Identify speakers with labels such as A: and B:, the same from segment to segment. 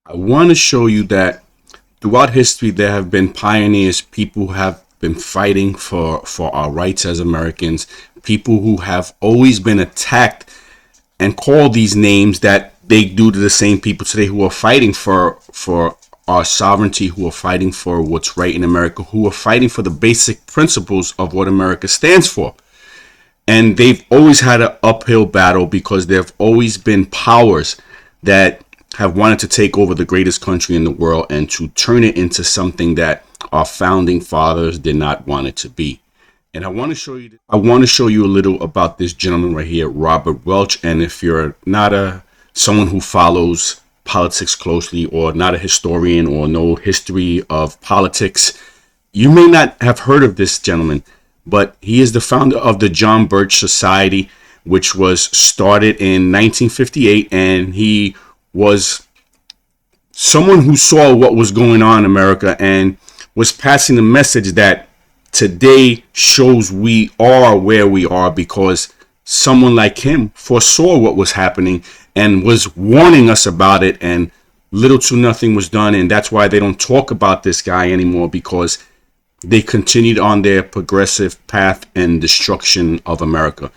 A: I want to show you that throughout history, there have been pioneers, people who have been fighting for our rights as Americans, people who have always been attacked and called these names that they do to the same people today who are fighting for our sovereignty, who are fighting for what's right in America, who are fighting for the basic principles of what America stands for. And they've always had an uphill battle because there have always been powers that have wanted to take over the greatest country in the world and to turn it into something that our founding fathers did not want it to be. And I want to show you a little about this gentleman right here, Robert Welch. And if you're not someone who follows politics closely, or not a historian, or know history of politics, you may not have heard of this gentleman, but he is the founder of the John Birch Society, which was started in 1958, and he was someone who saw what was going on in America and was passing the message that today shows we are where we are because someone like him foresaw what was happening and was warning us about it, and little to nothing was done. And that's why they don't talk about this guy anymore, because they continued on their progressive path and destruction of America.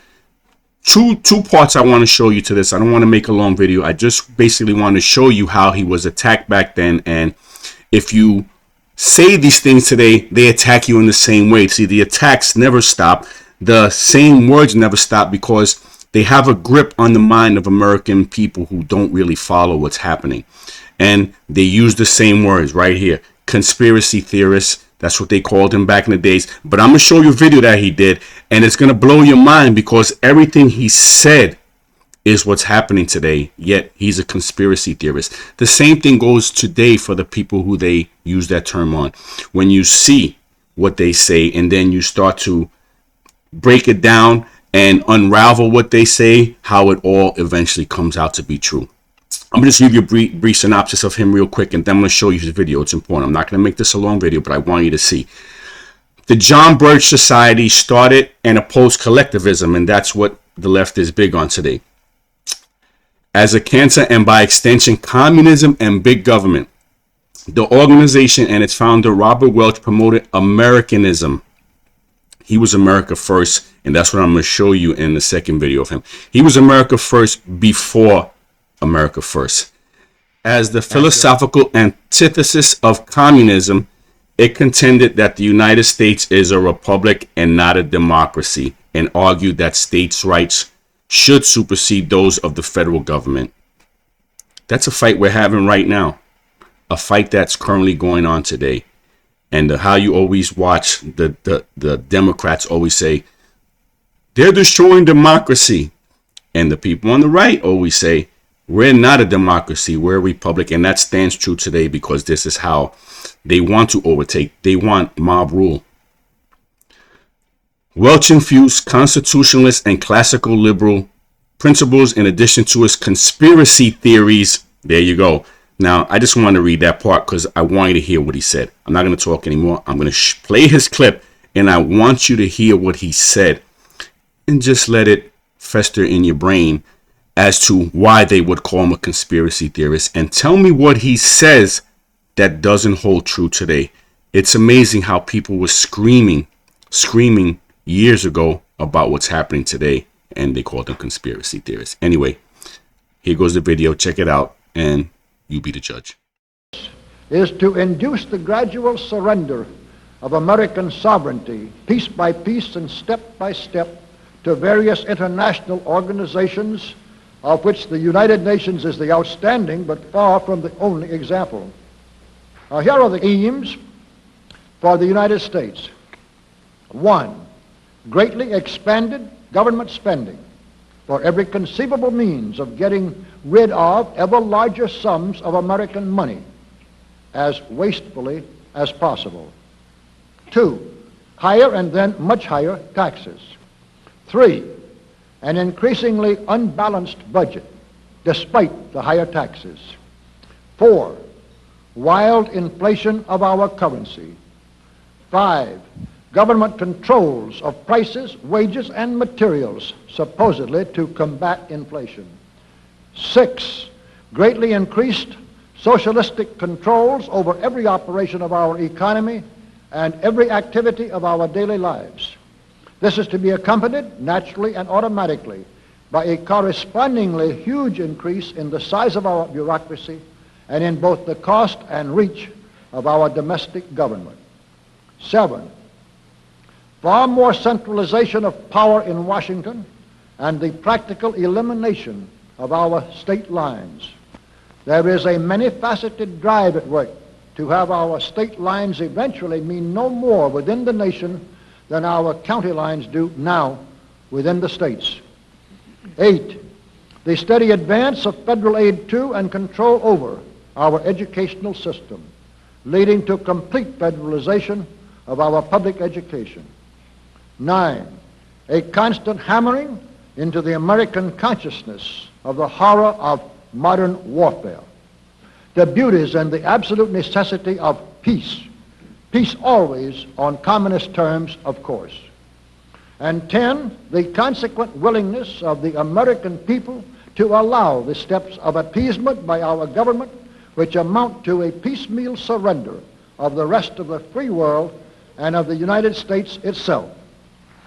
A: Two parts I want to show you to this. I don't want to make a long video. I just basically want to show you how he was attacked back then. And if you say these things today, they attack you in the same way. See, the attacks never stop. The same words never stop because they have a grip on the mind of American people who don't really follow what's happening. And they use the same words right here. Conspiracy theorists. That's what they called him back in the days. But I'm going to show you a video that he did, and it's going to blow your mind because everything he said is what's happening today, yet he's a conspiracy theorist. The same thing goes today for the people who they use that term on. When you see what they say and then you start to break it down and unravel what they say, how it all eventually comes out to be true. I'm going to just give you a brief synopsis of him real quick, and then I'm going to show you his video. It's important. I'm not going to make this a long video, but I want you to see. The John Birch Society started and opposed collectivism, and that's what the left is big on today, as a cancer, and by extension, communism and big government. The organization and its founder, Robert Welch, promoted Americanism. He was America first, and that's what I'm going to show you in the second video of him. He was America first before America first. As the philosophical antithesis of communism, it contended that the United States is a republic and not a democracy, and argued that states' rights should supersede those of the federal government. That's a fight we're having right now, a fight that's currently going on today. And how you always watch the Democrats always say, they're destroying democracy. And the people on the right always say, we're not a democracy, we're a republic. And that stands true today because this is how they want to overtake. They want mob rule. Welch infused constitutionalist and classical liberal principles in addition to his conspiracy theories. There you go. Now, I just want to read that part because I want you to hear what he said. I'm not going to talk anymore. I'm going to play his clip, and I want you to hear what he said and just let it fester in your brain as to why they would call him a conspiracy theorist, and tell me what he says that doesn't hold true today. It's amazing how people were screaming years ago about what's happening today, and they called them conspiracy theorists. Anyway, here goes the video. Check it out, and you be the judge.
B: Is to induce the gradual surrender of American sovereignty, piece by piece and step by step, to various international organizations, of which the United Nations is the outstanding but far from the only example. Here are the aims for the United States. 1, greatly expanded government spending for every conceivable means of getting rid of ever larger sums of American money as wastefully as possible. 2, higher and then much higher taxes. 3, an increasingly unbalanced budget despite the higher taxes. 4, wild inflation of our currency. 5, government controls of prices, wages, and materials, supposedly to combat inflation. 6, greatly increased socialistic controls over every operation of our economy and every activity of our daily lives. This is to be accompanied naturally and automatically by a correspondingly huge increase in the size of our bureaucracy and in both the cost and reach of our domestic government. 7, far more centralization of power in Washington and the practical elimination of our state lines. There is a many-faceted drive at work to have our state lines eventually mean no more within the nation than our county lines do now within the states. 8, the steady advance of federal aid to and control over our educational system, leading to complete federalization of our public education. 9, a constant hammering into the American consciousness of the horror of modern warfare, the beauties and the absolute necessity of peace, peace always on communist terms, of course. And 10, the consequent willingness of the American people to allow the steps of appeasement by our government which amount to a piecemeal surrender of the rest of the free world and of the United States itself.